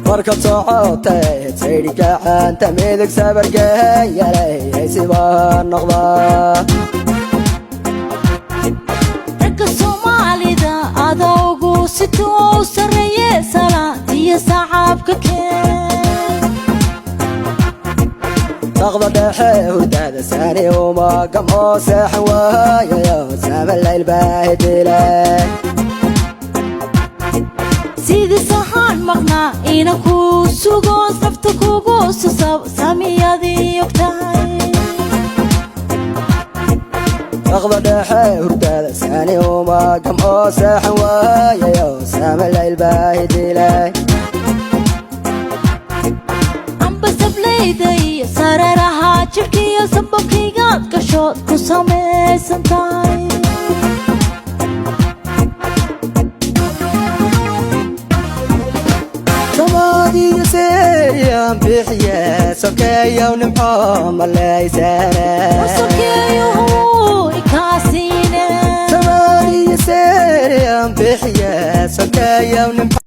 marka socotay sayriga anta midig sabarka yalay sibaan noqda ragga Soomaalida adawgu sidoo sareeye salaadiyo saxaabka تغضى hurdada sani uma gamo seexan waayo saama layl baahidile sidii saxan maqnaa ina ku sugo safta kugu sasab samiyadii ogtahay تغضى hurdada sani uma gamo seexan waayo saama layl baahidile ليدي سررها جبكي صبكي قد كشوت كسامي سنتاي سمادي سيريان بحياة سكايا ونمحوم اللي سانا وسكايا هو إكاسينا سمادي سيريان بحياة سكايا ونمحوم